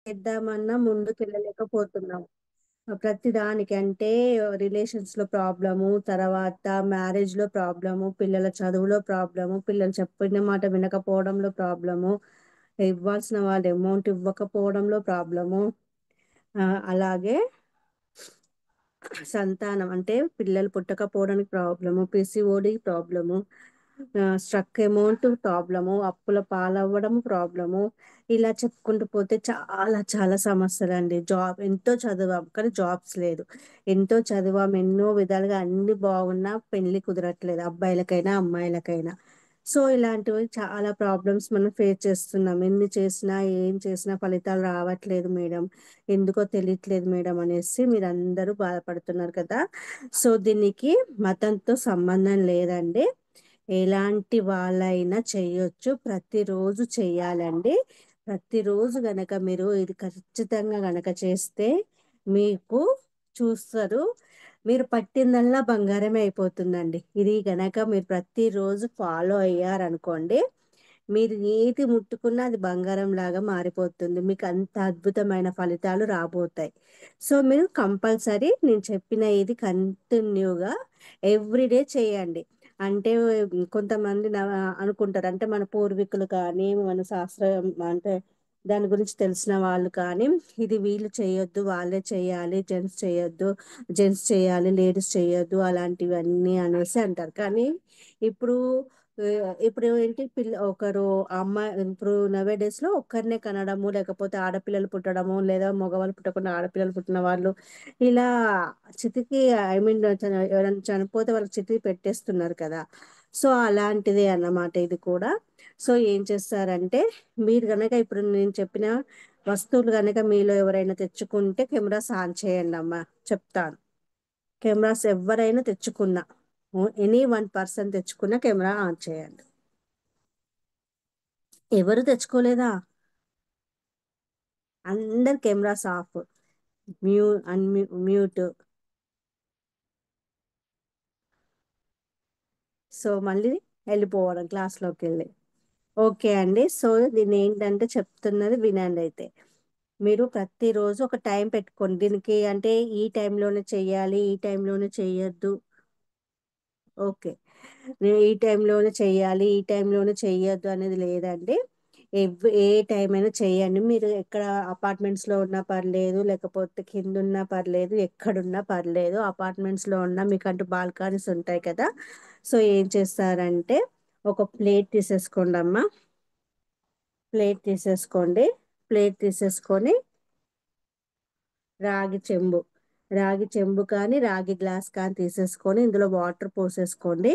చేద్దామన్నా ముందుకెళ్ళలేకపోతున్నాం. ప్రతి దానికి అంటే రిలేషన్స్ లో ప్రాబ్లము, తర్వాత మ్యారేజ్ లో ప్రాబ్లము, పిల్లల చదువులో ప్రాబ్లము, పిల్లలు చెప్పిన మాట వినకపోవడంలో ప్రాబ్లము, ఇవ్వాల్సిన వాళ్ళు అమౌంట్ ఇవ్వకపోవడంలో ప్రాబ్లము. అలాగే సంతానం అంటే పిల్లలు పుట్టకపోవడానికి problem, PCOD problem, struck amount problem, అప్పుల పాలవ్వడం ప్రాబ్లము. ఇలా చెప్పుకుంటూ పోతే చాలా చాలా సమస్యలు అండి. ఎంతో చదివాం కానీ జాబ్స్ లేదు. ఎంతో చదివాం ఎన్నో విధాలుగా అన్ని బాగున్నా పెళ్లి కుదరట్లేదు, అబ్బాయిలకైనా అమ్మాయిలకైనా. సో ఇలాంటివి చాలా ప్రాబ్లమ్స్ మనం ఫేస్ చేస్తున్నాం. ఎన్ని చేసినా ఏం చేసినా ఫలితాలు రావట్లేదు మేడం, ఎందుకో తెలియట్లేదు మేడం అనేసి మీరు అందరూ బాధపడుతున్నారు కదా. సో దీనికి మతంతో సంబంధం లేదండి. ఎలాంటి వాళ్ళైనా చేయొచ్చు, ప్రతిరోజు చెయ్యాలండి. ప్రతిరోజు గనక మీరు ఇది ఖచ్చితంగా గనక చేస్తే మీకు చూస్తారు, మీరు పట్టిందల్లా బంగారమే అయిపోతుందండి. ఇది గనక మీరు ప్రతిరోజు ఫాలో అయ్యారనుకోండి, మీరు ఏది ముట్టుకున్నా అది బంగారం లాగా మారిపోతుంది. మీకు అంత అద్భుతమైన ఫలితాలు రాబోతాయి. సో మీరు కంపల్సరీ నేను చెప్పిన ఇది కంటిన్యూగా ఎవ్రీడే చేయండి. అంటే కొంతమంది అనుకుంటారు, అంటే మన పూర్వీకులు కానీ మన శాస్త్రం అంటే దాని గురించి తెలిసిన వాళ్ళు కానీ, ఇది వీళ్ళు చేయొద్దు వాళ్ళే చేయాలి, జెంట్స్ చేయొద్దు, జెంట్స్ చేయాలి లేడీస్ చేయొద్దు అలాంటివన్నీ అనేసి అంటారు. కానీ ఇప్పుడు ఇప్పుడు ఏంటి ఒకరు అమ్మాయి ఇప్పుడు నవే డేస్ లో ఒక్కరినే కనడము, లేకపోతే ఆడపిల్లలు పుట్టడము, లేదా మగవాళ్ళు పుట్టకుండా ఆడపిల్లలు పుట్టిన వాళ్ళు ఇలా చితికి ఐ మీన్ ఎవరైనా చనిపోతే వాళ్ళకి చితికి పెట్టేస్తున్నారు కదా. సో అలాంటిదే అన్నమాట ఇది కూడా. సో ఏం చేస్తారంటే మీరు కనుక ఇప్పుడు నేను చెప్పిన వస్తువులు కనుక మీలో ఎవరైనా తెచ్చుకుంటే కెమెరాస్ ఆన్ చేయండి అమ్మా, చెప్తాను. కెమెరాస్ ఎవరైనా తెచ్చుకున్నా, ఎనీ 1 పర్సన్ తెచ్చుకున్న కెమెరా ఆన్ చేయండి. ఎవరు తెచ్చుకోలేదా? అందరు కెమెరాస్ ఆఫ్, మ్యూట్. సో మళ్ళీ వెళ్ళిపోవడం క్లాస్లోకి వెళ్ళి. ఓకే అండి. సో దీన్ని ఏంటంటే చెప్తున్నది వినండి అయితే. మీరు ప్రతిరోజు ఒక టైం పెట్టుకోండి దీనికి, అంటే ఈ టైంలోనే చెయ్యాలి ఈ టైంలోనే చెయ్యొద్దు. ఓకే, ఈ టైంలోనే చెయ్యాలి ఈ టైంలోనే చెయ్యొద్దు అనేది లేదండి. ఏ టైం అయినా చెయ్యండి. మీరు ఎక్కడ అపార్ట్మెంట్స్ లో ఉన్నా పర్లేదు, లేకపోతే కింద ఉన్నా పర్లేదు, ఎక్కడున్నా పర్లేదు. అపార్ట్మెంట్స్ లో ఉన్నా మీకంటూ బాల్కనీస్ ఉంటాయి కదా. సో ఏం చేస్తారంటే ఒక ప్లేట్ తీసేసుకోండి అమ్మా, ప్లేట్ తీసేసుకోండి. ప్లేట్ తీసేసుకొని రాగి చెంబు, రాగి చెంబు కానీ రాగి గ్లాస్ కానీ తీసేసుకొని ఇందులో వాటర్ పోసేసుకోండి.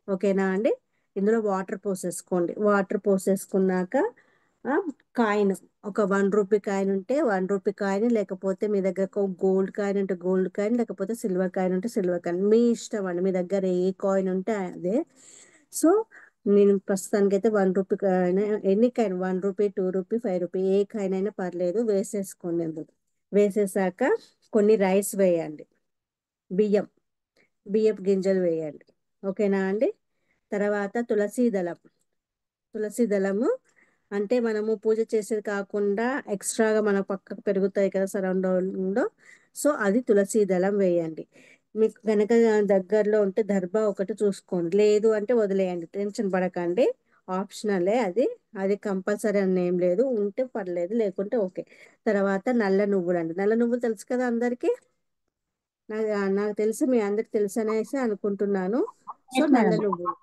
ఓకేనా అండి. ఇందులో వాటర్ పోసేసుకోండి. వాటర్ పోసేసుకున్నాక ఆ, కాయిన్, ఒక 1 రూపీ కాయిన్ ఉంటే 1 రూపీ కాయిన్, లేకపోతే మీ దగ్గర ఒక గోల్డ్ కాయిన్ ఉంటే గోల్డ్ కాయిన్, లేకపోతే సిల్వర్ కాయిన్ ఉంటే సిల్వర్ కాయిన్, మీ ఇష్టం అండి. మీ దగ్గర ఏ కాయిన్ ఉంటే అదే. సో నేను ప్రస్తుతానికి అయితే 1 rupee coin, any coin 1 rupee 2 rupee 5 rupee ఏ కాయిన్ అయినా పర్లేదు వేసేసుకోండి. అందులో వేసేసాక కొన్ని రైస్ వేయండి, బియ్యం, బియ్యపు గింజలు వేయండి. ఓకేనా అండి. తర్వాత తులసి దళం, తులసి దళము అంటే మనము పూజ చేసేది కాకుండా ఎక్స్ట్రాగా మన పక్కకు పెరుగుతాయి కదా సరౌండింగ్లో. సో అది తులసి దళం వేయండి. మీకు కనుక దగ్గరలో ఉంటే దర్భ ఒకటి చూసుకోండి, లేదు అంటే వదిలేయండి, టెన్షన్ పడకండి. ఆప్షనలే అది, అది కంపల్సరీ అని ఏం లేదు, ఉంటే పర్లేదు లేకుంటే ఓకే. తర్వాత నల్ల నువ్వులు అండి, నల్ల నువ్వులు తెలుసు కదా అందరికీ. నాకు తెలిసి మీ అందరికి తెలుసు అనేసి అనుకుంటున్నాను. సో ఎస్ నల్ల మేడం. నువ్వులు,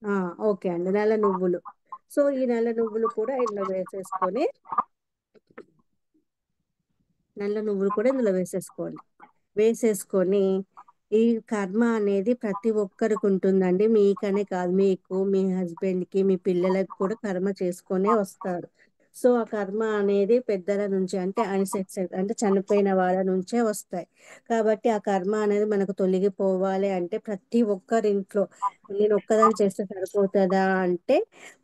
ఆ ఓకే అండి, నల్ల నువ్వులు. సో ఈ నల్ల నువ్వులు కూడా ఇందులో వేసేసుకొని, నల్ల నువ్వులు కూడా ఇందులో వేసేసుకోండి. వేసేసుకొని ఈ కర్మ అనేది ప్రతి ఒక్కరికి ఉంటుందండి, మీకనే కాదు, మీకు మీ హస్బెండ్కి మీ పిల్లలకు కూడా కర్మ చేసుకొనే వస్తారు. సో ఆ కర్మ అనేది పెద్దల నుంచి అంటే అన్సెక్సెస్ అంటే చనిపోయిన వాళ్ళ నుంచే వస్తాయి. కాబట్టి ఆ కర్మ అనేది మనకు తొలగిపోవాలి అంటే ప్రతి ఒక్కరి ఇంట్లో, నేను ఒక్కదాన్ని చేస్తే సరిపోతుందా అంటే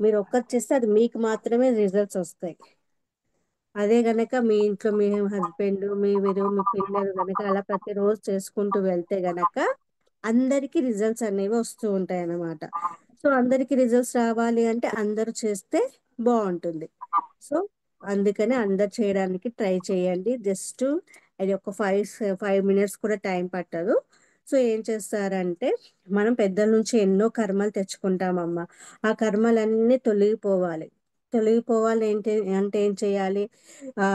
మీరు ఒక్కరు చేస్తే అది మీకు మాత్రమే రిజల్ట్స్ వస్తాయి. అదే గనక మీ ఇంట్లో మీ హస్బెండ్ మీరు మీ పిల్లలు గనక అలా ప్రతిరోజు చేసుకుంటూ వెళ్తే గనక అందరికి రిజల్ట్స్ అనేవి వస్తూ ఉంటాయి అన్నమాట. సో అందరికి రిజల్ట్స్ రావాలి అంటే అందరూ చేస్తే బాగుంటుంది. సో అందుకని అందరు చేయడానికి ట్రై చేయండి. జస్ట్ అది ఒక 5 మినిట్స్ కూడా టైం పట్టదు. సో ఏం చేస్తారంటే, మనం పెద్దల నుంచి ఎన్నో కర్మలు తెచ్చుకుంటామమ్మా. ఆ కర్మలన్నీ తొలగిపోవాలి. తొలగిపోవాలి ఏంటి అంటే ఏం చేయాలి? ఆ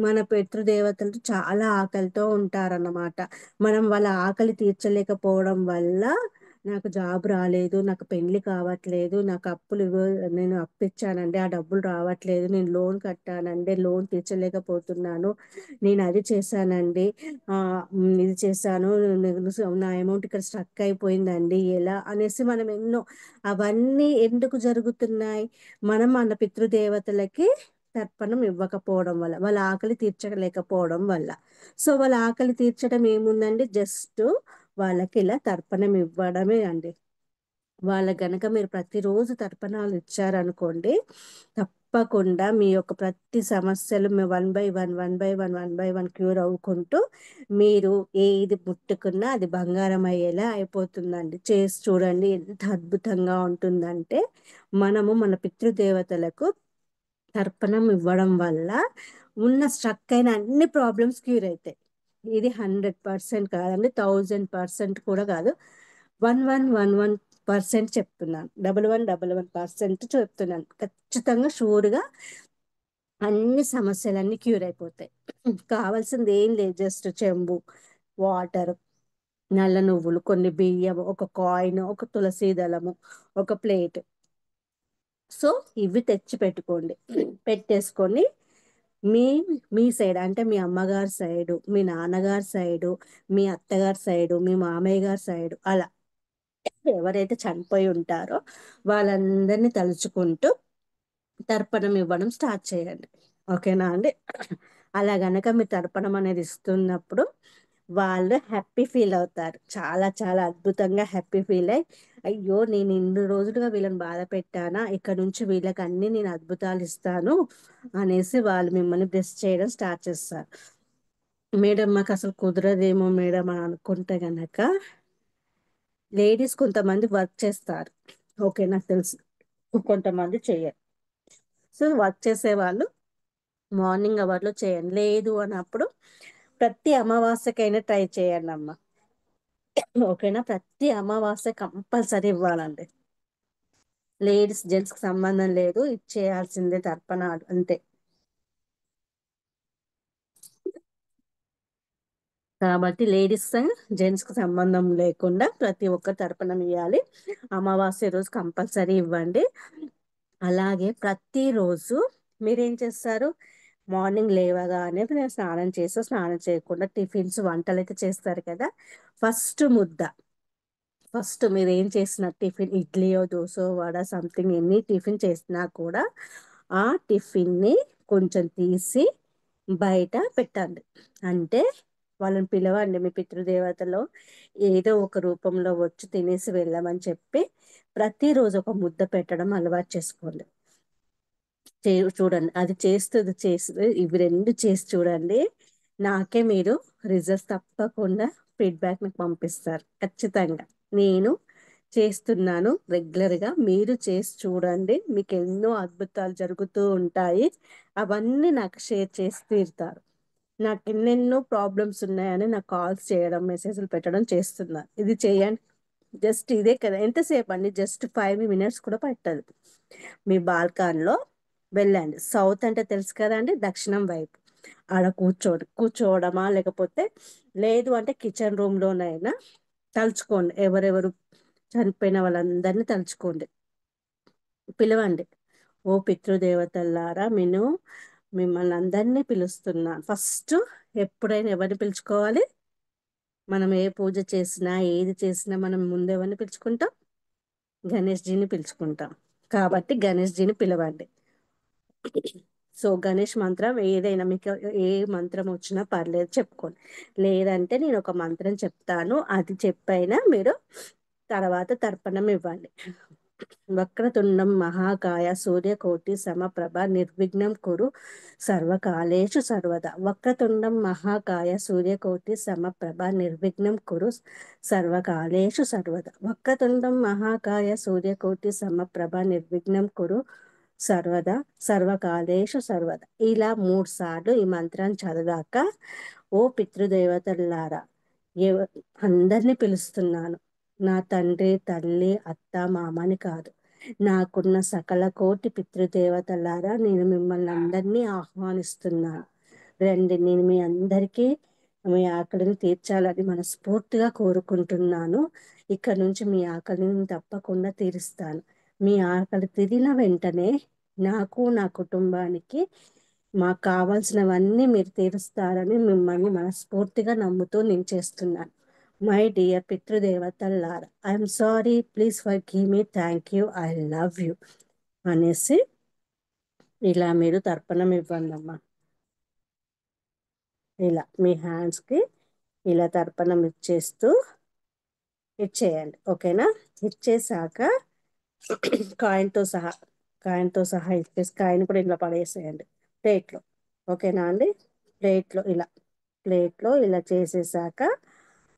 మన పితృదేవతలు చాలా ఆకలితో ఉంటారన్నమాట. మనం వాళ్ళ ఆకలి తీర్చలేకపోవడం వల్ల, నాకు జాబ్ రాలేదు, నాకు పెళ్లి కావట్లేదు, నాకు నేను అప్పిచ్చానండి, ఆ డబ్బులు రావట్లేదు, నేను లోన్ కట్టానండి, లోన్ తీర్చలేకపోతున్నాను, నేను అది చేశానండి, ఇది చేశాను, నా అమౌంట్ ఇక్కడ స్ట్రక్ అయిపోయిందండి, ఎలా అనేసి మనం ఎన్నో, అవన్నీ ఎందుకు జరుగుతున్నాయి? మనం మన పితృదేవతలకి తర్పణం ఇవ్వకపోవడం వల్ల, వాళ్ళ ఆకలి తీర్చలేకపోవడం వల్ల. సో వాళ్ళ ఆకలి తీర్చడం ఏముందండి, జస్ట్ వాళ్ళకి ఇలా తర్పణం ఇవ్వడమే అండి. వాళ్ళ గనక మీరు ప్రతిరోజు తర్పణాలు ఇచ్చారనుకోండి, తప్పకుండా మీ యొక్క ప్రతి సమస్యలు మీ వన్ బై వన్ క్యూర్ అవ్వుకుంటూ, మీరు ఏది ముట్టుకున్నా అది బంగారం అయ్యేలా అయిపోతుందండి. చేసి చూడండి, ఎంత అద్భుతంగా ఉంటుందంటే, మనము మన పితృదేవతలకు తర్పణం ఇవ్వడం వల్ల ఉన్న స్ట్రక్ అయిన అన్ని ప్రాబ్లమ్స్ క్యూర్ అవుతాయి. ఇది 100% కాదండి, 1000% కూడా కాదు, 1111% చెప్తున్నాను, 1111% చెప్తున్నాను. ఖచ్చితంగా షూర్గా అన్ని సమస్యలన్నీ క్యూర్ అయిపోతాయి. కావాల్సింది ఏం లేదు, జస్ట్ చెంబు, వాటర్, నల్ల నువ్వులు, కొన్ని బియ్యం, ఒక కాయిన్, ఒక తులసి దళము, ఒక ప్లేట్. సో ఇవి తెచ్చి పెట్టుకోండి. పెట్టేసుకొని మీ మీ సైడ్ అంటే మీ అమ్మగారి సైడు, మీ నాన్నగారి సైడు, మీ అత్తగారి సైడు, మీ మామయ్య గారి సైడు, అలా ఎవరైతే చనిపోయి ఉంటారో వాళ్ళందరినీ తలుచుకుంటూ తర్పణం ఇవ్వడం స్టార్ట్ చేయండి. ఓకేనా అండి? అలా గనక మీరు తర్పణం అనేది ఇస్తున్నప్పుడు వాళ్ళు హ్యాపీ ఫీల్ అవుతారు. చాలా చాలా అద్భుతంగా హ్యాపీ ఫీల్ అయ్యి, అయ్యో నేను ఇన్ని రోజులుగా వీళ్ళని బాధ పెట్టానా, ఇక్కడ నుంచి వీళ్ళకి అన్ని నేను అద్భుతాలు ఇస్తాను అనేసి వాళ్ళు మిమ్మల్ని బ్లెస్ చేయడం స్టార్ట్ చేస్తారు. మేడం మాకు అసలు కుదరదేమో మేడం అని అనుకుంటే గనక, లేడీస్ కొంతమంది వర్క్ చేస్తారు. ఓకే, నాకు తెలుసు. కొంతమంది చేయరు. సో వర్క్ చేసే వాళ్ళు మార్నింగ్ అవర్లో చేయండి. లేదు అన్నప్పుడు ప్రతి అమావాస్యకైనా ట్రై చేయండి అమ్మ. ఓకేనా? ప్రతి అమావాస్య కంపల్సరీ ఇవ్వాలండి. లేడీస్ జెంట్స్ కి సంబంధం లేదు, ఇచ్చేయాల్సిందే తర్పణాలు అంతే. కాబట్టి లేడీస్ జెంట్స్ కి సంబంధం లేకుండా ప్రతి ఒక్క తర్పణం ఇవ్వాలి. అమావాస్య రోజు కంపల్సరీ ఇవ్వండి. అలాగే ప్రతిరోజు మీరేం చేస్తారు? మార్నింగ్ లేవగానే మీరు స్నానం చేయకుండా టిఫిన్స్, వంటలు అయితే చేస్తారు కదా. ఫస్ట్ ముద్ద, ఫస్ట్ మీరు ఏం చేసిన టిఫిన్, ఇడ్లీయో దోశ వడ సంథింగ్, ఎన్ని టిఫిన్ చేసినా కూడా ఆ టిఫిన్ని కొంచెం తీసి బయట పెట్టండి. అంటే వాళ్ళని పిలవండి, మీ పితృదేవతలో ఏదో ఒక రూపంలో వచ్చి తినేసి వెళ్ళమని చెప్పి ప్రతిరోజు ఒక ముద్ద పెట్టడం అలవాటు చేసుకోండి. చూడండి, అది చేస్తుంది చేస్తుంది, ఇవి రెండు చేసి చూడండి. నాకే మీరు రిజల్ట్స్ తప్పకుండా ఫీడ్బ్యాక్ నాకు పంపిస్తారు ఖచ్చితంగా. నేను చేస్తున్నాను రెగ్యులర్గా, మీరు చేసి చూడండి, మీకు ఎన్నో అద్భుతాలు జరుగుతూ ఉంటాయి. అవన్నీ నాకు షేర్ చేసి తీరుతారు. నాకు ఎన్నెన్నో ప్రాబ్లమ్స్ ఉన్నాయని నాకు కాల్స్ చేయడం, మెసేజ్లు పెట్టడం చేస్తున్నారు. ఇది చేయండి. జస్ట్ ఇదే కదా, ఎంతసేపు అండి, జస్ట్ 5 మినిట్స్ కూడా పట్టదు. మీ బాల్కాన్లో వెళ్ళండి. సౌత్ అంటే తెలుసు కదండి, దక్షిణం వైపు. ఆడ కూర్చోవడమా, లేకపోతే లేదు అంటే కిచెన్ రూమ్లోనైనా తలుచుకోండి. ఎవరెవరు చనిపోయిన వాళ్ళందరినీ తలుచుకోండి. పిలవండి. ఓ పితృదేవతల్లారా, మిమ్మల్ని అందరినీ పిలుస్తున్నాను. ఫస్ట్ ఎప్పుడైనా ఎవరిని పిలుచుకోవాలి? మనం ఏ పూజ చేసినా, ఏది చేసినా మనం ముందు ఎవరిని పిలుచుకుంటాం? గణేష్జీని పిలుచుకుంటాం. కాబట్టి గణేష్జీని పిలవండి. సో గణేష్ మంత్రం ఏదైనా మీకు ఏ మంత్రం వచ్చినా పర్లేదు, చెప్పుకోండి. లేదంటే నేను ఒక మంత్రం చెప్తాను, అది చెప్పైనా మీరు తర్వాత తర్పణం ఇవ్వండి. వక్రతుండం మహాకాయ సూర్యకోటి సమప్రభ నిర్విఘ్నం కురు సర్వకాలేషు సర్వదా. వక్రతుండం మహాకాయ సూర్యకోటి సమప్రభ నిర్విఘ్నం కురు సర్వకాలేషు సర్వదా. వక్రతుండం మహాకాయ సూర్యకోటి సమప్రభ నిర్విఘ్నం కురు సర్వదా సర్వకాలేషు సర్వదా ఇలా 3 సార్లు ఈ మంత్రాన్ని చదివాక, ఓ పితృదేవతల్లారా, ఎవ- అందరినీ పిలుస్తున్నాను. నా తండ్రి, తల్లి, అత్త, మామని కాదు, నాకున్న సకల కోటి పితృదేవతలారా, నేను మిమ్మల్ని అందరినీ ఆహ్వానిస్తున్నాను. రండి, నేను మీ అందరికీ మీ ఆకలిని తీర్చాలని మనస్ఫూర్తిగా కోరుకుంటున్నాను. ఇక్కడ నుంచి మీ ఆకలిని నేను తప్పకుండా తీరుస్తాను. మీ ఆకలి తీరిన వెంటనే నాకు, నా కుటుంబానికి మాకు కావాల్సినవన్నీ మీరు తీరుస్తారని మిమ్మల్ని మనస్ఫూర్తిగా నమ్ముతూ నేను చేస్తున్నాను. మై డియర్ పితృదేవతల్లారా, I'm sorry, please forgive me, thank you, I love you అనేసి ఇలా మీరు తర్పణం ఇవ్వండి అమ్మా. ఇలా మీ హ్యాండ్స్కి ఇలా తర్పణం ఇచ్చేస్తూ ఇచ్చేయండి. ఓకేనా? ఇచ్చేసాక కాయిన్తో సహా కాయిన్తో సహా ఇచ్చేసి కాయిన్ కూడా ఇలా పడేసేయండి ప్లేట్లో. ఓకేనా అండి? ప్లేట్లో ఇలా చేసేసాక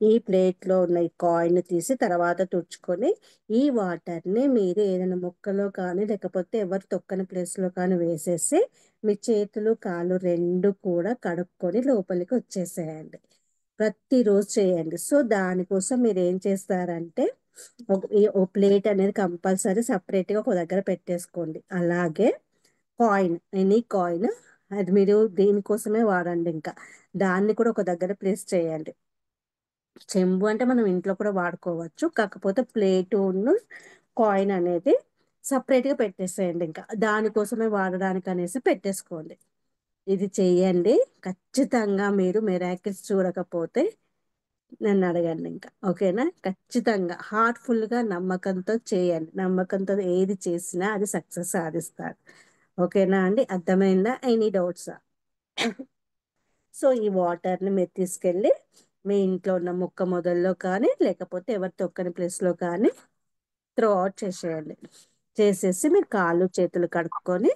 ఈ ప్లేట్లో ఉన్న ఈ కాయిన్ తీసి తర్వాత తుడుచుకొని ఈ వాటర్ని మీరు ఏదైనా మొక్కలో కానీ లేకపోతే ఎవరు తొక్కని ప్లేస్లో కానీ వేసేసి మీ చేతులు కాళ్ళు రెండు కూడా కడుక్కొని లోపలికి వచ్చేసేయండి. ప్రతిరోజు చేయండి. సో దానికోసం మీరు ఏం చేస్తారంటే ఓ ప్లేట్ అనేది కంపల్సరీ సపరేట్గా ఒక దగ్గర పెట్టేసుకోండి. అలాగే కాయిన్, ఎనీ కాయిన్, అది మీరు దీనికోసమే వాడండి. ఇంకా దాన్ని కూడా ఒక దగ్గర ప్లేస్ చేయండి. చెంబు అంటే మనం ఇంట్లో కూడా వాడుకోవచ్చు, కాకపోతే ప్లేటు కాయిన్ అనేది సపరేట్గా పెట్టేసేయండి. ఇంకా దానికోసమే వాడడానికి అనేసి పెట్టేసుకోండి. ఇది చెయ్యండి. ఖచ్చితంగా మీరు మిరాకిల్స్ చూడకపోతే నన్ను అడగండి ఇంకా. ఓకేనా? ఖచ్చితంగా హార్ట్ఫుల్గా నమ్మకంతో చేయండి. నమ్మకంతో ఏది చేసినా అది సక్సెస్ సాధిస్తారు. ఓకేనా అండి? అర్థమైందా? ఎనీ డౌట్సా? సో ఈ వాటర్ని మీరు తీసుకెళ్ళి మీ ఇంట్లో ఉన్న మొక్క మొదల్లో కానీ లేకపోతే ఎవరి తొక్కని ప్లేస్లో కానీ త్రో అవుట్ చేసేయండి. చేసేసి మీరు కాళ్ళు చేతులు కడుక్కొని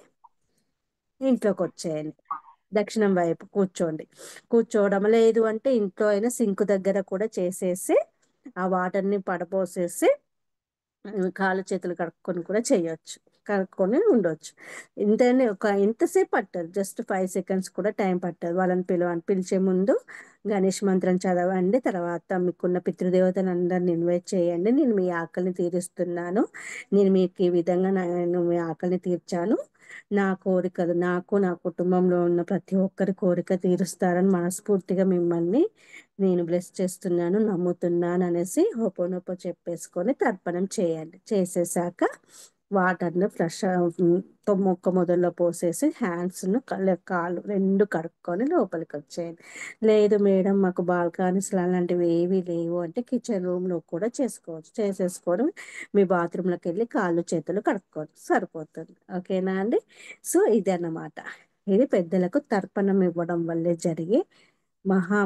ఇంట్లోకి వచ్చేయండి. దక్షిణం వైపు కూర్చోండి. కూర్చోవడం లేదు అంటే ఇంట్లో అయినా సింక్ దగ్గర కూడా చేసేసి ఆ వాటర్ని పడపోసేసి కాళ్ళు చేతులు కడుక్కొని కూడా చేయొచ్చు. కడుక్కొని ఉండొచ్చు. ఇంతనే ఎంతసేపు పట్టదు, జస్ట్ 5 సెకండ్స్ కూడా టైం పట్టదు. వాళ్ళని పిలిచే ముందు గణేష్ మంత్రం చదవండి. తర్వాత మీకున్న పితృదేవతను అందరిని ఇన్వైట్ చేయండి. నేను మీ ఆకలిని తీరుస్తున్నాను, నేను మీకు ఈ విధంగా నేను మీ ఆకలిని తీర్చాను, నా కోరికలు నాకు నా కుటుంబంలో ఉన్న ప్రతి ఒక్కరి కోరిక తీరుస్తారని మనస్ఫూర్తిగా మిమ్మల్ని నేను బ్లెస్ చేస్తున్నాను, నమ్ముతున్నాను అనేసి హోపోనోపో చెప్పేసుకొని తర్పణం చేయండి. చేసేసాక వాటర్ని ఫ్రెష్ మొక్క మొదల్లో పోసేసి హ్యాండ్స్ను కాళ్ళు రెండు కడుక్కొని లోపలికి వచ్చేయండి. లేదు మేడం మాకు బాల్కనీస్ అలాంటివి ఏవీ లేవు అంటే కిచెన్ రూమ్లో కూడా చేసుకోవచ్చు. చేసేసుకొని మీ బాత్రూంలోకి వెళ్ళి కాళ్ళు చేతులు కడుక్కోవచ్చు, సరిపోతుంది. ఓకేనా అండి? సో ఇది అన్నమాట. ఇది పెద్దలకు తర్పణం ఇవ్వడం వల్లే జరిగే మహా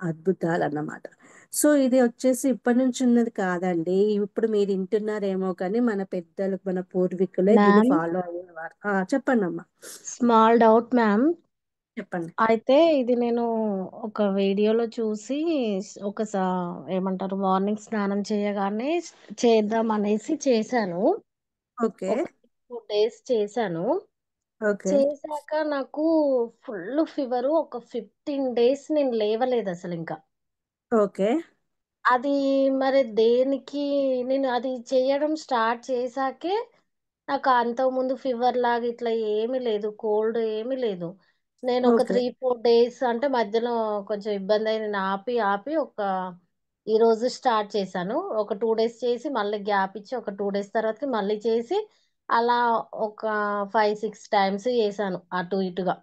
అద్భుతాలు అన్నమాట. సో ఇది వచ్చేసి ఇప్పటి నుంచి ఉన్నది కాదండి. ఇప్పుడు మీరు వింటున్నారేమో కానీ మన పెద్దలు మన పూర్వీకులే దీన్ని మ్యామ్, ఫాలో అయ్యేవారు. చెప్పండి అమ్మా. Small doubt ma'am. చెప్పండి. అయితే ఇది నేను ఒక వీడియోలో చూసి ఏమంటారు, మార్నింగ్ స్నానం చేయగానే చేద్దాం అనేసి చేశాను. ఓకే. ఒక 4 days చేశాను. ఓకే. చేశాక నాకు ఫుల్ ఫీవర్. ఒక 15 days నేను లేవలేదు అసలు ఇంకా. ఓకే. అది మరి దేనికి? నేను అది చేయడం స్టార్ట్ చేశాకే నాకు అంతకుముందు ఫీవర్ లాగా ఇట్లా ఏమీ లేదు, కోల్డ్ ఏమీ లేదు. నేను ఒక ఓకే. 3-4 days అంటే మధ్యలో కొంచెం ఇబ్బంది అయింది. నేను ఆపి ఆపి ఈ రోజు స్టార్ట్ చేశాను. ఒక 2 days చేసి మళ్ళీ గ్యాప్ ఇచ్చి ఒక 2 days తర్వాత మళ్ళీ చేసి అలా ఒక 5-6 times చేశాను అటు ఇటుగా.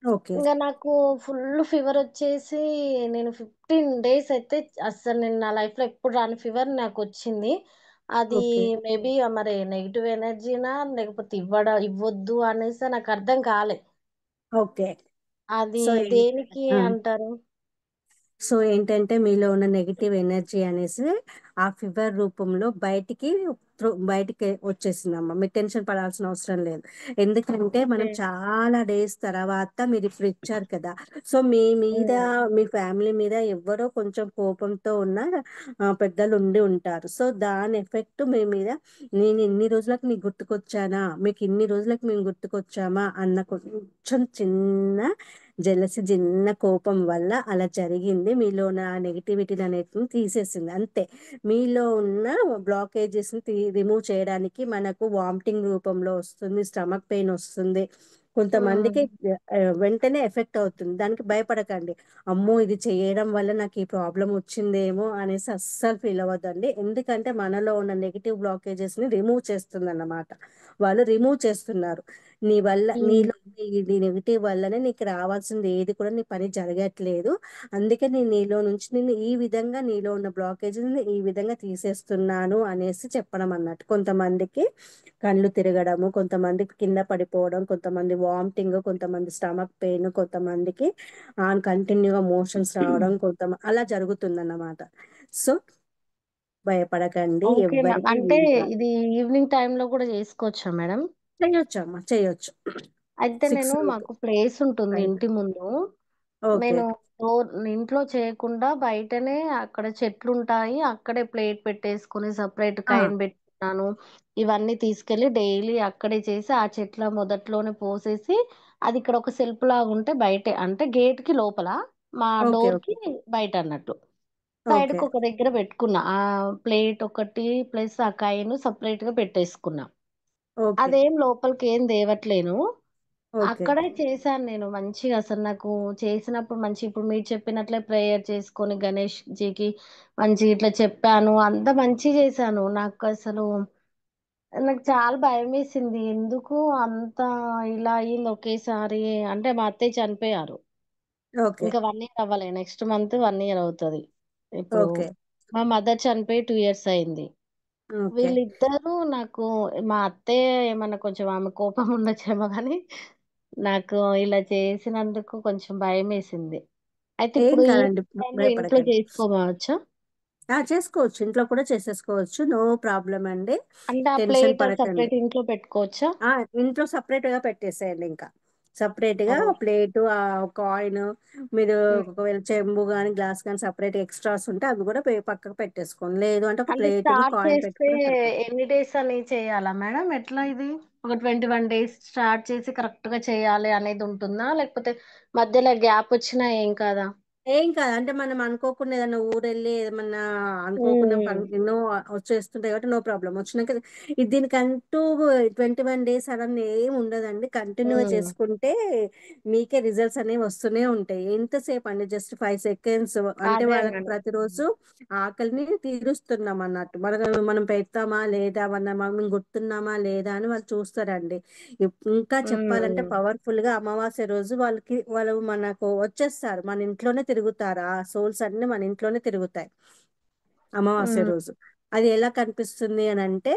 ఓకే. ఇంకా నాకు ఫుల్ ఫీవర్ వచ్చేసి నేను 15 days అయితే అస్సలు నేను నా లైఫ్ లో ఎప్పుడు రాని ఫీవర్ నాకు వచ్చింది. అది ఓకే. మేబీ మరి నెగిటివ్ ఎనర్జీనా లేకపోతే ఇవ్వద్దు అనేసి నాకు అర్థం కాలే. ఓకే. అది సో దేనికి ఆ. అంటారు? ఏంటంటే మీలో ఉన్న నెగిటివ్ ఎనర్జీ అనేసి ఆ ఫీవర్ రూపంలో బయటికి బయటికి వచ్చేసిందమ్మా. మీరు టెన్షన్ పడాల్సిన అవసరం లేదు. ఎందుకంటే ఓకే. మనం చాలా డేస్ తర్వాత మీరు ఇప్పుడు ఇచ్చారు కదా. సో మీ మీద, ఉమ్, మీ ఫ్యామిలీ మీద ఎవరో కొంచెం కోపంతో ఉన్న పెద్దలు ఉండి ఉంటారు. సో దాని ఎఫెక్ట్ మీ మీద, నేను ఇన్ని రోజులకు నీకు గుర్తుకొచ్చానా, మీకు ఇన్ని రోజులకు మేము గుర్తుకొచ్చామా అన్న కొంచెం చిన్న జలసి, చిన్న కోపం వల్ల అలా జరిగింది. మీలో ఉన్న నెగిటివిటీని అనేటిని తీసేసింది అంతే. మీలో ఉన్న బ్లాకేజెస్ ని రిమూవ్ చేయడానికి మనకు వామిటింగ్ రూపంలో వస్తుంది, స్టమక్ పెయిన్ వస్తుంది. కొంతమందికి ఉమ్, వెంటనే ఎఫెక్ట్ అవుతుంది. దానికి భయపడకండి. అమ్మో ఇది చేయడం వల్ల నాకు ఈ ప్రాబ్లం వచ్చిందేమో అనేసి అస్సలు ఫీల్ అవ్వద్దండి. ఎందుకంటే మనలో ఉన్న నెగిటివ్ బ్లాకేజెస్ ని రిమూవ్ చేస్తుంది అన్నమాట. వాళ్ళు రిమూవ్ చేస్తున్నారు. నీ వల్ల, ఉమ్, నీలో ఈ నెగిటివ్ వల్లనే నీకు రావాల్సింది ఏది కూడా నీ పని జరగట్లేదు. అందుకే నేను నీలో నుంచి, నేను ఈ విధంగా నీలో ఉన్న బ్లాకేజెస్ ని ఈ విధంగా తీసేస్తున్నాను అనేసి చెప్పడం అన్నట్టు. కొంతమందికి కళ్ళు తిరగడము, కొంతమందికి కింద పడిపోవడం, కొంతమంది వామిటింగ్, కొంతమంది స్టమక్ పెయిన్, కొంతమందికి కంటిన్యూగా మోషన్స్ రావడం, అలా జరుగుతుందన్నమాట. సో భయపడకండి, ఓకే మ్యామ్. ఎవ్వరికి అంటే ఏం కాదు. ఇది ఈవినింగ్ టైంలో కూడా చేసుకోవచ్చా మేడం? చేయొచ్చు అమ్మా, చేయొచ్చు. అయితే సిక్స్ నేను, మాకు ప్లేస్ ఉంటుంది ఫైవ్. ఇంటి ముందు. ఓకే. నేను ఇంట్లో చేయకుండా బయటనే అక్కడ చెట్లు ఉంటాయి. అక్కడే ప్లేట్ పెట్టేసుకొని సపరేట్ ఆ, కైన్ పెట్టుకున్నాను. ఇవన్నీ తీసుకెళ్లి డైలీ అక్కడే చేసి ఆ చెట్ల మొదట్లోనే పోసేసి, అది ఇక్కడ ఒక సెల్ఫ్ లాగా ఉంటే బయటే, అంటే గేట్ కి లోపల, మా ఓకే. డోర్ కి ఓకే. బయట అన్నట్టు. Side okay. కి ఒక దగ్గర పెట్టుకున్నా. ఆ ప్లేట్ ఒకటి ప్లస్ ఆ కైన్ సపరేట్ గా పెట్టేసుకున్నా. ఓకే. అదేం లోపలికి ఏం తేవట్లేను. ఓకే. అక్కడే చేశాను నేను మంచిగా. అసలు నాకు చేసినప్పుడు మంచి, ఇప్పుడు మీరు చెప్పినట్లే ప్రేయర్ చేసుకొని గణేష్ జీకి మంచి ఇట్లా చెప్పాను. అంత మంచి చేశాను. నాకు చాలా భయం వేసింది. ఎందుకు అంత ఇలా అయింది ఒకేసారి. అంటే మా అత్తయ్య చనిపోయారు. ఓకే. ఇంకా 1 ఇయర్ అవ్వలే. నెక్స్ట్ మంత్ 1 ఇయర్ అవుతుంది. ఇప్పుడు ఓకే. మా మదర్ చనిపోయి 2 ఇయర్స్ అయింది. ఓకే. వీళ్ళిద్దరూ నాకు, మా అత్తయ్య ఏమన్నా కొంచెం ఆమె కోపం ఉండొచ్చేమో కానీ, నాకు ఇలా చేసినందుకు కొంచెం భయం వేసింది. అయితే ఏం ఇప్పుడు ఈ కాదండి, టైంలో ఇంట్లో భయపడకండి. చేసుకోవచ్చా? చేసుకోవచ్చు, ఇంట్లో కూడా చేసేసుకోవచ్చు, నో ప్రాబ్లం అండి. అంటే ఆ టెన్షన్ ప్లేట్ పడకండి. సపరేట్ ఇంట్లో పెట్టుకోవచ్చా? ఆ ఇంట్లో సపరేట్ గా పెట్టేసేయండి. ఇంకా సపరేట్ గా ఓ- ప్లేటు, ఆ కాయిన్, మీరు ఉమ్. ఒకవేళ చెంబు కానీ గ్లాస్ కానీ సపరేట్ ఎక్స్ట్రాస్ ఉంటే అవి కూడా పక్కకు పెట్టేసుకోండి. లేదు అంటే ఒక అంటే ప్లేటును స్టార్ట్ కాయిన్ చేస్తే పెట్టుకున్నా సరిపోతుంది. ఎన్ని డేస్ అని చేయాలా మేడం? ఎట్లా ఇది? ఒక 21 days స్టార్ట్ చేసి కరెక్ట్ గా చేయాలి అనేది ఉంటుందా? లేకపోతే మధ్యలో గ్యాప్ వచ్చినా ఏం కాదా? ఏం కాదు, అంటే మనం అనుకోకుండా ఏదైనా ఊరెళ్ళి ఏమన్నా అనుకోకుండా ఉమ్. ఎన్నో వచ్చేస్తుంటాయి కాబట్టి నో ప్రాబ్లం. వచ్చినాక దీనికంటూ 21 days అలా ఏం ఉండదండి. కంటిన్యూగా ఉమ్. చేసుకుంటే మీకే రిజల్ట్స్ అనేవి వస్తూనే ఉంటాయి. ఎంతసేపు అండి, జస్ట్ 5 seconds. అంటే అదే వాళ్ళకి మేడం. ప్రతిరోజు ఆకలిని తీరుస్తున్నాం అన్నట్టు. మనం పెడతామా లేదా, మనం గుర్తున్నామా లేదా అని వాళ్ళు చూస్తారండి. ఇంకా చెప్పాలంటే ఉమ్. పవర్ఫుల్ గా అమావాస్య రోజు వాళ్ళు మనకు వచ్చేస్తారు, మన ఇంట్లోనే తిరుగుతారు. ఆ సోల్స్ అన్ని మన ఇంట్లోనే తిరుగుతాయి అమావాస్య ఉమ్. రోజు. అది ఎలా కనిపిస్తుంది అని అంటే,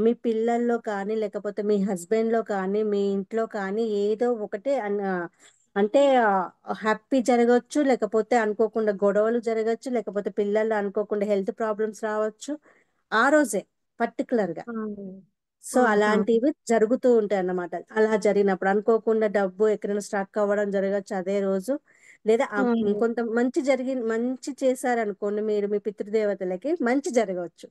మీ పిల్లల్లో కానీ, లేకపోతే మీ హస్బెండ్ లో కానీ, మీ ఇంట్లో కానీ ఏదో ఒకటి అంటే హ్యాపీ జరగచ్చు, లేకపోతే అనుకోకుండా గొడవలు జరగచ్చు, లేకపోతే పిల్లలు అనుకోకుండా హెల్త్ ప్రాబ్లమ్స్ రావచ్చు ఆ రోజే పర్టికులర్ గా. ఉమ్. సో ఉహు. అలాంటివి జరుగుతూ ఉంటాయి అన్నమాట. అలా జరిగినప్పుడు అనుకోకుండా డబ్బు ఎక్కడైనా స్ట్రక్ అవ్వడం జరగచ్చు అదే రోజు. లేదా ఉమ్. కొంత మంచి చేశారనుకోండి, మీరు మీ పితృదేవతలకి మంచి జరగవచ్చు.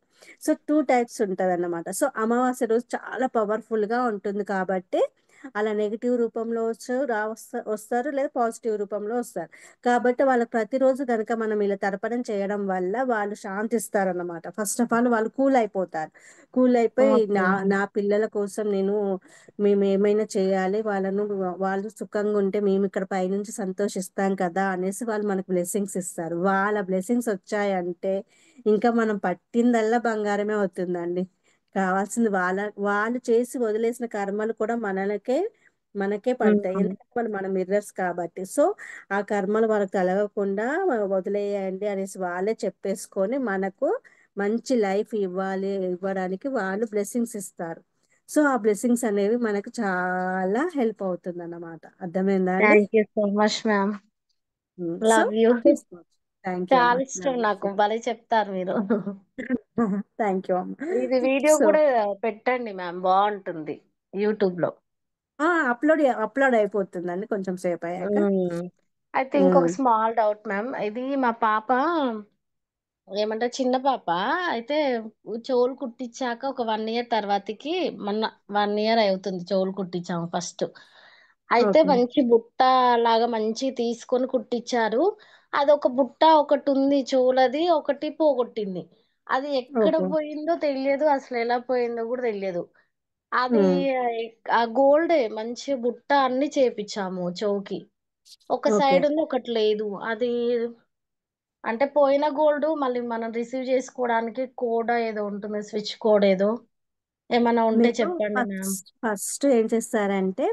సో 2 types ఉంటది అన్నమాట. సో అమావాస్య రోజు చాలా పవర్ఫుల్ గా ఉంటుంది కాబట్టి అలా నెగిటివ్ రూపంలో వస్తారు, లేదా పాజిటివ్ రూపంలో వస్తారు. కాబట్టి వాళ్ళకి ప్రతిరోజు కనుక మనం ఇలా తర్పణం చేయడం వల్ల వాళ్ళు శాంతిస్తారన్నమాట. ఫస్ట్ ఆఫ్ ఆల్ వాళ్ళు కూల్ అయిపోతారు. కూల్ అయిపోయి ఓకే. నా పిల్లల కోసం మేము ఏమైనా చేయాలి, వాళ్ళు సుఖంగా ఉంటే మేము ఇక్కడ పైనుంచి సంతోషిస్తాం కదా అనేసి వాళ్ళు మనకు బ్లెస్సింగ్స్ ఇస్తారు. వాళ్ళ బ్లెస్సింగ్స్ వచ్చాయంటే ఇంకా మనం పట్టిందల్లా బంగారమే అవుతుందండి. కావాల్సింది వాళ్ళు చేసి వదిలేసిన కర్మలు కూడా మనకే పడతాయి. ఉమ్. ఎందుకంటే వాళ్ళు మన మిర్రర్స్ కాబట్టి. సో ఆ కర్మలు వాళ్ళకి కలగకుండా వదిలేయండి అనేసి వాళ్ళే చెప్పేసుకొని మనకు మంచి లైఫ్ ఇవ్వడానికి వాళ్ళు బ్లెస్సింగ్స్ ఇస్తారు. సో ఆ బ్లెస్సింగ్స్ అనేవి మనకు చాలా హెల్ప్ అవుతుంది అన్నమాట. అర్థమైందా అండి? Thank you so much ma'am. So love you. చేసుకోవచ్చు. థ్యాంక్ యూ అమ్మ. చాలా ఇష్టం లవ్ నాకు. యూ. భలే చెప్తారు మీరు. థ్యాంక్ యూ అమ్మ. ఇది వీడియో సో కూడా పెట్టండి మ్యామ్, బాగుంటుంది యూట్యూబ్ లో. అప్లోడ్ అయిపోతుందండి కొంచెం సేపు అయ్యాక. అయితే ఇంకొక ఉమ్, స్మాల్ డౌట్ మ్యామ్, ఇది మా పాప ఏమంటారు, చిన్న పాప అయితే చెవులు కుట్టించాక ఒక 1 ఇయర్ తర్వాతకి, మొన్న 1 ఇయర్ అవుతుంది చెవులు కుట్టించాము ఫస్ట్. అయితే ఓకే. మంచి బుట్ట లాగా మంచి తీసుకొని కుట్టించారు. అది ఒక బుట్ట ఒకటి ఉంది చెవులది, ఒకటి పోగొట్టింది. అది ఎక్కడ ఓకే. పోయిందో తెలియదు, అసలు ఎలా పోయిందో కూడా తెలియదు. అది ఉమ్, ఆ గోల్డే మంచి బుట్ట అన్ని చేపించాము చెవుకి. ఒక ఓకే. సైడ్ ఉంది ఒకటి లేదు. అది అంటే పోయిన గోల్డ్ మళ్ళీ మనం రిసీవ్ చేసుకోవడానికి కోడ్ ఏదో ఉంటుంది, స్విచ్ కోడ్ ఏదో ఏమైనా ఉంటే మీరు చెప్పండి మ్యామ్. ఫస్ట్ ఏం చేస్తారంటే,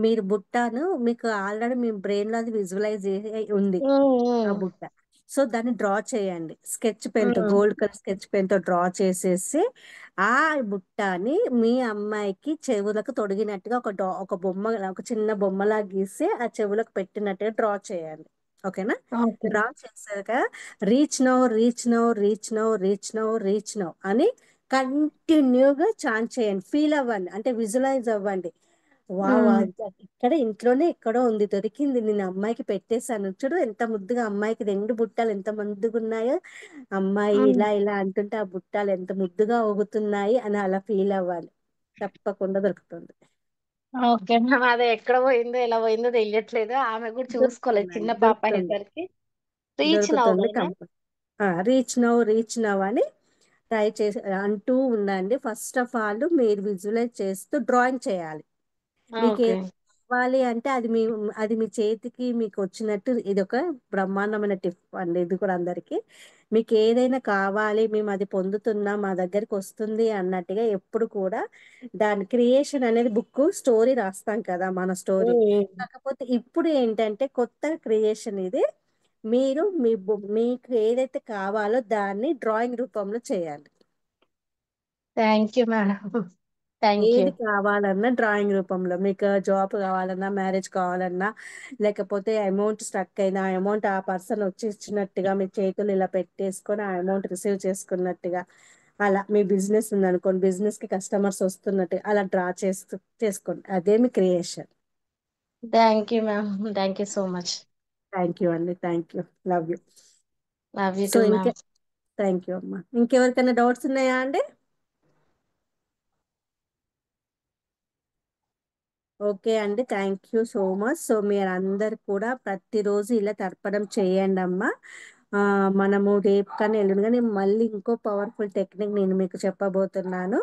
మీరు బుట్టను మీకు ఆల్రెడీ మీ బ్రెయిన్ లో అది విజువలైజ్ ఉంది ఆ ఉమ్, బుట్ట. సో దాన్ని డ్రా చేయండి స్కెచ్ పెన్ తో, ఉమ్, గోల్డ్ కలర్ స్కెచ్ పెన్ తో డ్రా చేసేసి ఆ బుట్టని మీ అమ్మాయికి చెవులకు తొడిగినట్టుగా ఒక బొమ్మ, ఒక చిన్న బొమ్మలా గీసి ఆ చెవులకు పెట్టినట్టుగా డ్రా చేయండి. ఓకేనా? ఓకే. డ్రా చేశాక reach now, reach now, reach now, reach now, reach now అని కంటిన్యూగా చాంట్ చేయండి. ఫీల్ అవ్వండి, అంటే విజువలైజ్ అవ్వండి. వావ్, ఉమ్, ఇక్కడ ఇంట్లోనే ఎక్కడో ఉంది, దొరికింది, నేను అమ్మాయికి పెట్టేశాను, చూడు ఎంత ముద్దుగా అమ్మాయికి 2 బుట్టాలు ఎంత ముద్దుగా ఉన్నాయో, అమ్మాయి ఉమ్. ఇలా ఇలా అంటుంటే ఆ బుట్టాలు ఎంత ముద్దుగా ఊగుతున్నాయి అని అలా ఫీల్ అవ్వాలి. తప్పకుండా దొరుకుతుంది. ఓకే మ్యామ్, అదే ఎక్కడ పోయిందో ఎలా పోయిందో తెలియట్లేదు. ఆమె కూడా చూసుకోలేదు చిన్న దొరుకుతుందండి, పాప దొరుకుతుంది, అయ్యేసరికి. రీచ్ దొరుకుతుంది నవ్వేనా? రీచ్ నౌ, రీచ్ నౌ అని ట్రై చేసి అంటూ ఉండండి. ఫస్ట్ ఆఫ్ ఆల్ మీరు విజువలైజ్ చేస్తూ డ్రాయింగ్ చేయాలి. మీకు ఓకే. ఏది కావాలి అంటే అది మీ చేతికి మీకు వచ్చినట్టు, ఇది ఒక బ్రహ్మాండమైన టిప్ అండి, ఇది కూడా అందరికి. మీకు ఏదైనా కావాలి, మేము అది పొందుతున్నాం, మా దగ్గరికి వస్తుంది అన్నట్టుగా ఎప్పుడు కూడా దాని క్రియేషన్ అనేది, బుక్ స్టోరీ రాస్తాం కదా మన స్టోరీ. ఉమ్. కాకపోతే ఇప్పుడు ఏంటంటే కొత్త క్రియేషన్ ఇది. మీరు మీకు ఏదైతే కావాలో దాన్ని డ్రాయింగ్ రూపంలో చేయాలి. Thank you madam. Thank you. ఏది కావాలన్నా డ్రాయింగ్ రూపంలో, మీకు జాబ్ కావాలన్నా, మ్యారేజ్ కావాలన్నా, లేకపోతే అమౌంట్ స్ట్రక్ అయినా అమౌంట్ ఆ పర్సన్ వచ్చి ఇచ్చినట్టుగా మీ చేతులు ఇలా పెట్టేసుకొని ఆ అమౌంట్ రిసీవ్ చేసుకున్నట్టుగా, అలా మీ బిజినెస్ ఉందనుకోండి, బిజినెస్ కి కస్టమర్స్ వస్తున్నట్టు అలా డ్రా చేసుకోండి. అదే మీ creation. Thank you ma'am. Thank you so much. Thank you అండి, thank you. Love you. Love you so too ఇంకే మ్యామ్. థ్యాంక్ యూ అమ్మా. ఇంకెవరికైనా డౌట్స్ ఉన్నాయా అండి? ఓకే అండి, thank you so much. So మీరందరు కూడా ప్రతిరోజు ఇలా తర్పణం చేయండి అమ్మా. మనము రేపు కానీ ఎల్లుండి కానీ మళ్ళీ ఇంకో పవర్ఫుల్ టెక్నిక్ నేను మీకు చెప్పబోతున్నాను.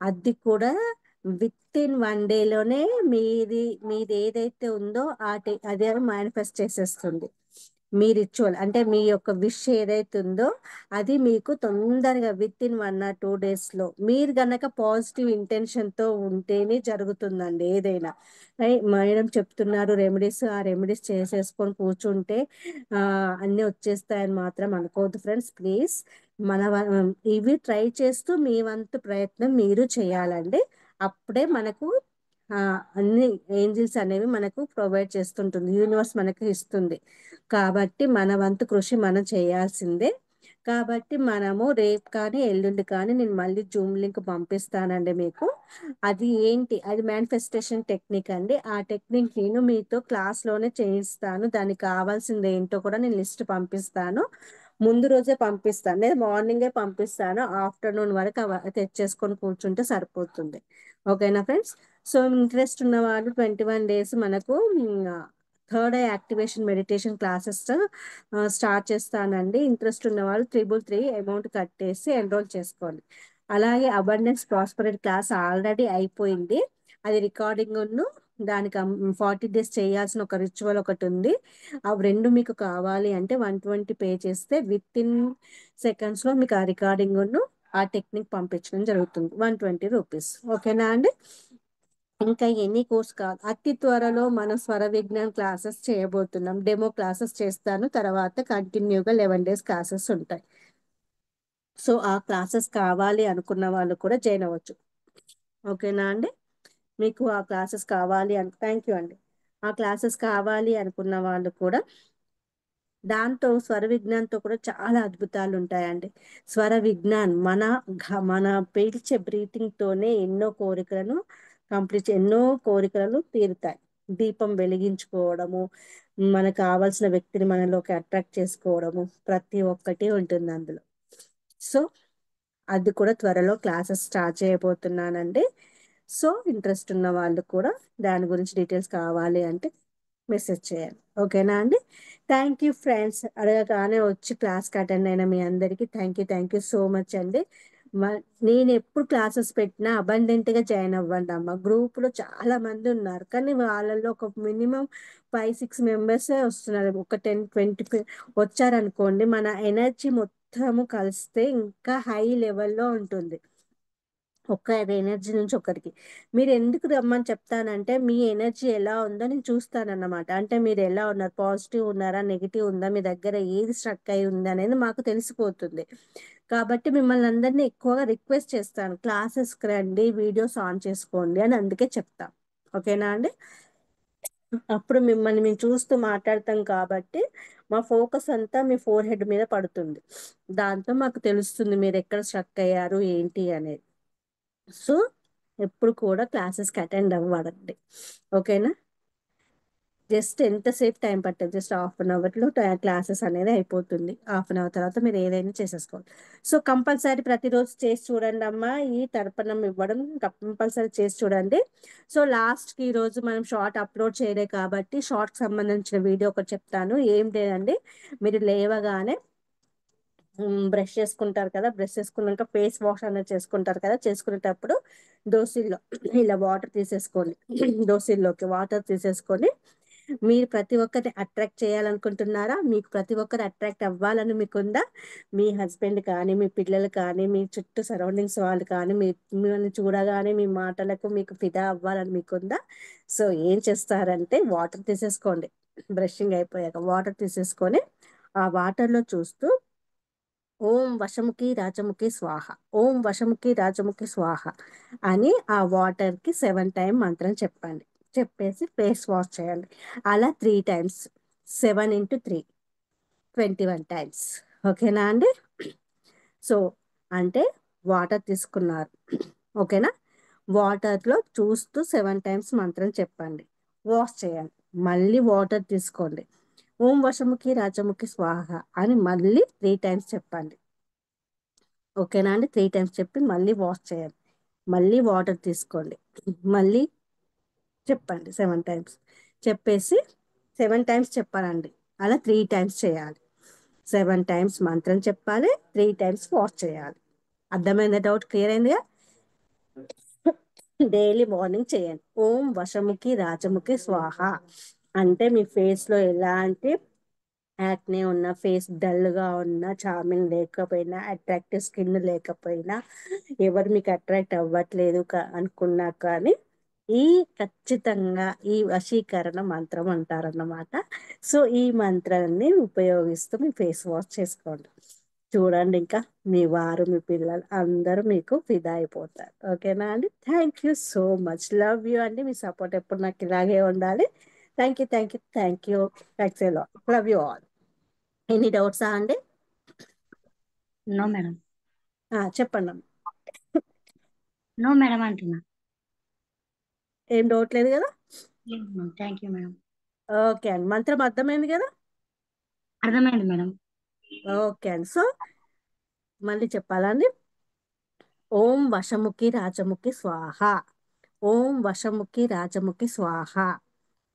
అది కూడా విత్ ఇన్ 1 డేలోనే మీది ఏదైతే ఉందో అదే మేనిఫెస్ట్ చేసేస్తుంది. మీ రిచువల్ అంటే మీ యొక్క విష్ ఏదైతే ఉందో అది మీకు తొందరగా విత్ ఇన్ 1 or 2 days లో, మీరు గనక పాజిటివ్ ఇంటెన్షన్ తో ఉంటేనే జరుగుతుందండి ఏదైనా. మేడం చెప్తున్నారు రెమెడీస్, ఆ రెమెడీస్ చేసేసుకొని కూర్చుంటే ఆ అన్ని వచ్చేస్తాయని మాత్రం అనుకోవద్దు ఫ్రెండ్స్, ప్లీజ్. ఇవి ట్రై చేస్తూ మీ వంతు ప్రయత్నం మీరు చేయాలండి. అప్పుడే మనకు ఆ అన్ని ఏంజిల్స్ అనేవి మనకు ప్రొవైడ్ చేస్తుంటుంది, యూనివర్స్ మనకు ఇస్తుంది. కాబట్టి మన వంతు కృషి మనం చేయాల్సిందే. కాబట్టి మనము రేపు కానీ ఎల్లుండి కానీ నేను మళ్ళీ జూమ్ లింక్ పంపిస్తానండి మీకు. అది ఏంటి, అది మేనిఫెస్టేషన్ టెక్నిక్ అండి. ఆ టెక్నిక్ నేను మీతో క్లాస్లోనే చేయిస్తాను. దానికి కావాల్సింది ఏంటో కూడా నేను లిస్ట్ పంపిస్తాను. ముందు రోజే పంపిస్తాను, లేదా మార్నింగే పంపిస్తాను. ఆఫ్టర్నూన్ వరకు తెచ్చేసుకొని కూర్చుంటే సరిపోతుంది. ఓకేనా ఫ్రెండ్స్? సో ఇంట్రెస్ట్ ఉన్న వాళ్ళు 21 days మనకు third eye activation meditation classes start చేస్తానండి. ఇంట్రెస్ట్ ఉన్న వాళ్ళు 333 అమౌంట్ కట్టేసి ఎన్రోల్ చేసుకోండి. అలాగే అబండెన్స్ ప్రాస్పరిటీ క్లాస్ ఆల్రెడీ అయిపోయింది. అది రికార్డింగ్ దానికి 40 days చేయాల్సిన ఒక రిచువల్ ఒకటి ఉంది. అవి రెండు మీకు కావాలి అంటే 120 పే చేస్తే విత్ ఇన్ seconds లో మీకు ఆ రికార్డింగ్ ఆ టెక్నిక్ పంపించడం జరుగుతుంది. 120 రూపీస్. ఓకేనా అండి? ఇంకా ఎన్ని కోర్స్ కాదు, అతి త్వరలో మనం స్వర విజ్ఞాన్ క్లాసెస్ చేయబోతున్నాం. డెమో క్లాసెస్ చేస్తాను, తర్వాత కంటిన్యూగా 11 days క్లాసెస్ ఉంటాయి. సో ఆ క్లాసెస్ కావాలి అనుకున్న వాళ్ళు కూడా జాయిన్ అవ్వచ్చు. ఓకేనా అండి? మీకు ఆ క్లాసెస్ కావాలి థ్యాంక్ యూ అండి. ఆ క్లాసెస్ కావాలి అనుకున్న వాళ్ళు కూడా దాంతో స్వర విజ్ఞానంతో కూడా చాలా అద్భుతాలు ఉంటాయండి. స్వర విజ్ఞాన్ మన పీల్చే బ్రీతింగ్ తోనే ఎన్నో కోరికలను తీరుతాయి. దీపం వెలిగించుకోవడము, మనకు కావాల్సిన వ్యక్తిని మనలోకి అట్రాక్ట్ చేసుకోవడము, ప్రతి ఒక్కటి ఉంటుంది అందులో. సో అది కూడా త్వరలో క్లాసెస్ స్టార్ట్ చేయబోతున్నానండి. సో ఇంట్రెస్ట్ ఉన్న వాళ్ళు కూడా దాని గురించి డీటెయిల్స్ కావాలి అంటే మెసేజ్ చేయాలి. ఓకేనా అండి? Thank you friends. అడగగానే వచ్చి క్లాస్కి అటెండ్ అయిన మీ అందరికీ థ్యాంక్ యూ సో మచ్ అండి. నేను ఎప్పుడు క్లాసెస్ పెట్టినా అబండెంట్గా జాయిన్ అవ్వండి అమ్మ. గ్రూప్లో చాలా మంది ఉన్నారు, కానీ వాళ్ళల్లో ఒక మినిమం 5-6 మెంబర్సే వస్తున్నారు. ఒక 10-20 వచ్చారనుకోండి, మన ఎనర్జీ మొత్తము కలిస్తే ఇంకా హై లెవెల్లో ఉంటుంది. ఒక్క ఎనర్జీ నుంచి ఒకరికి మీరు ఎందుకు రమ్మని చెప్తానంటే, మీ ఎనర్జీ ఎలా ఉందో నేను చూస్తానన్నమాట. అంటే మీరు ఎలా ఉన్నారు, పాజిటివ్ ఉన్నారా, నెగిటివ్ ఉందా, మీ దగ్గర ఏది స్ట్రక్ అయి ఉంది అనేది మాకు తెలిసిపోతుంది. కాబట్టి మిమ్మల్ని అందరినీ ఎక్కువగా రిక్వెస్ట్ చేస్తాను, క్లాసెస్కి రండి, వీడియోస్ ఆన్ చేసుకోండి అని అందుకే చెప్తా. ఓకేనా అండి? అప్పుడు మిమ్మల్ని మేము చూస్తూ మాట్లాడతాం కాబట్టి మా ఫోకస్ అంతా మీ ఫోర్ హెడ్ మీద పడుతుంది. దాంతో మాకు తెలుస్తుంది మీరు ఎక్కడ స్ట్రక్ అయ్యారు ఏంటి అనేది. సో ఎప్పుడు కూడా క్లాసెస్కి అటెండ్ అవ్వడండి. ఓకేనా? జస్ట్ ఎంతసేపు టైం పట్టదు, జస్ట్ హాఫ్-అన్-అవర్లో క్లాసెస్ అనేది అయిపోతుంది. హాఫ్-అన్-అవర్ తర్వాత మీరు ఏదైనా చేసేసుకోవాలి. సో కంపల్సరీ ప్రతిరోజు చేసి చూడండి అమ్మా. ఈ తర్పణం ఇవ్వడం కంపల్సరీ చేసి చూడండి. సో లాస్ట్కి ఈరోజు మనం షార్ట్ అప్లోడ్ చేయలే కాబట్టి షార్ట్కి సంబంధించిన వీడియో ఒకటి చెప్తాను. ఏం లేదండి, మీరు లేవగానే బ్రష్ చేసుకుంటారు కదా, బ్రష్ చేసుకున్నాక ఫేస్ వాష్ అనేది చేసుకుంటారు కదా, చేసుకునేటప్పుడు దోశల్లో ఇలా వాటర్ తీసేసుకోండి. దోశల్లోకి వాటర్ తీసేసుకొని మీరు ప్రతి ఒక్కరిని అట్రాక్ట్ చేయాలనుకుంటున్నారా? మీకు ప్రతి ఒక్కరు అట్రాక్ట్ అవ్వాలని మీకుందా? మీ హస్బెండ్ కానీ, మీ పిల్లలు కానీ, మీ చుట్టూ సరౌండింగ్స్ వాళ్ళు కానీ, మిమ్మల్ని చూడగానే మీ మాటలకు మీకు ఫిదా అవ్వాలని మీకుందా? సో ఏం చేస్తారంటే వాటర్ తీసేసుకోండి. బ్రషింగ్ అయిపోయాక వాటర్ తీసేసుకొని ఆ వాటర్లో చూస్తూ ఓం వశముఖి రాజముఖి స్వాహ, ఓం వశముఖి రాజముఖి స్వాహ అని ఆ వాటర్కి 7 టైం మంత్రం చెప్పండి. చెప్పేసి ఫేస్ వాష్ చేయండి. అలా 3 టైమ్స్, 7 × 3 21 టైమ్స్. ఓకేనా అండి? సో అంటే వాటర్ తీసుకున్నారు, ఓకేనా? వాటర్లో చూస్తూ 7 టైమ్స్ మంత్రం చెప్పండి, వాష్ చేయండి. మళ్ళీ వాటర్ తీసుకోండి, ఓం వశముఖి రాజముఖి స్వాహ అని మళ్ళీ 3 టైమ్స్ చెప్పండి. ఓకేనా అండి? 3 టైమ్స్ చెప్పి మళ్ళీ వాష్ చేయండి. మళ్ళీ వాటర్ తీసుకోండి, మళ్ళీ చెప్పండి 7 టైమ్స్. చెప్పేసి 7 టైమ్స్ చెప్పాలండి. అలా 3 టైమ్స్ చేయాలి. 7 టైమ్స్ మంత్రం చెప్పాలి, 3 టైమ్స్ వాష్ చేయాలి. అర్థమైందా? డౌట్ క్లియర్ అయిందిగా? డైలీ మార్నింగ్ చేయండి. ఓం వశముఖి రాజముఖి స్వాహ అంటే మీ ఫేస్లో ఎలాంటి యాక్నే ఉన్న, ఫేస్ డల్గా ఉన్న, చార్మింగ్ లేకపోయినా, అట్రాక్టివ్ స్కిన్ లేకపోయినా, ఎవరు మీకు అట్రాక్ట్ అవ్వట్లేదు అనుకున్నా కానీ ఈ ఖచ్చితంగా ఈ వశీకరణ మంత్రం అంటారన్నమాట. సో ఈ మంత్రాన్ని ఉపయోగిస్తూ మీ ఫేస్ వాష్ చేసుకోండి. చూడండి, ఇంకా మీ వారు మీ పిల్లలు అందరూ మీకు ఫిదా అయిపోతారు. ఓకేనా అండి? So much. లవ్ యూ అండి. మీ సపోర్ట్ ఎప్పుడు నాకు ఇలాగే ఉండాలి. Thanks a lot. Love you all. Any డౌట్సా అండి? No madam. చెప్పండి. నో మేడం అంటున్నా. ఏం డౌట్ లేదు కదా? Thank you madam. ఓకే అండి. మంత్రం అర్థమైంది కదా? అర్థమైంది మేడం. ఓకే అండి. సో మళ్ళీ చెప్పాలండి. ఓం వశముఖి రాజముఖి స్వాహ, ఓం వశముఖి రాజముఖి స్వాహ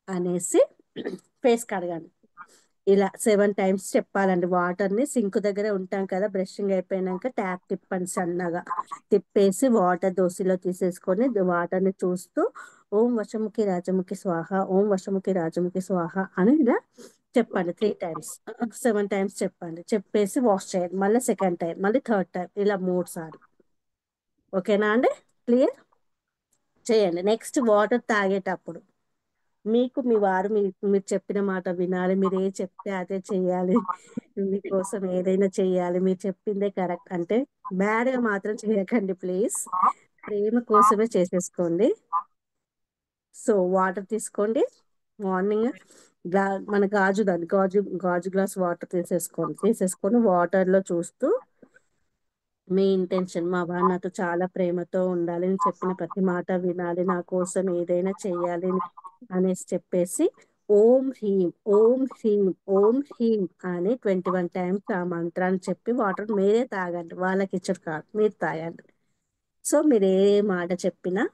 అనేసి ఫేస్ కడగండి. ఇలా 7 టైమ్స్ చెప్పాలండి. వాటర్ని సింక్ దగ్గర ఉంటాం కదా, బ్రషింగ్ అయిపోయినాక ట్యాప్ తిప్పండి, సన్నగా తిప్పేసి వాటర్ దోశలో తీసేసుకొని వాటర్ని చూస్తూ ఓం వశముఖి రాజముఖి స్వాహ, ఓం వశముఖి రాజముఖి స్వాహ అని ఇలా చెప్పండి. 3 టైమ్స్, 7 టైమ్స్ చెప్పండి. చెప్పేసి వాష్ చేయండి. మళ్ళీ సెకండ్ టైం, మళ్ళీ థర్డ్ టైం, ఇలా 3 సార్లు. ఓకేనా అండి? క్లియర్ చేయండి. నెక్స్ట్ వాటర్ తాగేటప్పుడు మీకు మీ వారు మీరు చెప్పిన మాట వినాలి. మీరు ఏ చెప్తే అదే చెయ్యాలి. మీకోసం ఏదైనా చెయ్యాలి. మీరు చెప్పిందే కరెక్ట్ అంటే బ్యాడ్గా మాత్రం చేయకండి ప్లీజ్. ప్రేమ కోసమే చేసేసుకోండి. సో వాటర్ తీసుకోండి మార్నింగ్, మన గాజు దాన్ని గాజు గ్లాస్ వాటర్ తీసేసుకొని వాటర్లో చూస్తూ మీ ఇంటెన్షన్, మా వాడు నాతో చాలా ప్రేమతో ఉండాలి, నేను చెప్పిన ప్రతి మాట వినాలి, నా కోసం ఏదైనా చెయ్యాలి అనేసి చెప్పేసి ఓం హ్రీం ఓం హ్రీం ఓం హ్రీం అని 21 టైమ్స్ ఆ మంత్రాన్ని చెప్పి వాటర్ మీరే తాగండి, వాళ్ళకి ఇచ్చడు కాదు, మీరు తాగండి. సో మీరు ఏ మాట చెప్పినా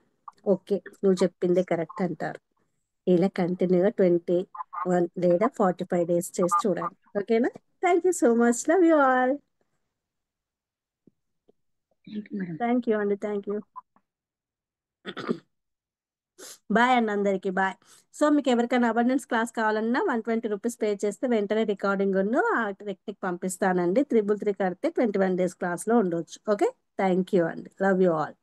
ఓకే నువ్వు చెప్పిందే కరెక్ట్ అంటారు. ఇలా కంటిన్యూగా 21 లేదా 45 డేస్ చేసి చూడండి. ఓకేనా? Thank you so much. Love you all. Thank you madam. Thank you అండి. Thank you. బాయ్ అండి అందరికి. బాయ్. సో మీకు ఎవరికైనా అబండెన్స్ క్లాస్ కావాలన్నా 120 రూపీస్ పే చేస్తే వెంటనే రికార్డింగ్ ఆ టెక్నిక్ పంపిస్తానండి. 333 కడితే 21 డేస్ క్లాస్లో ఉండొచ్చు. ఓకే, థ్యాంక్ యూ అండి. Love you all.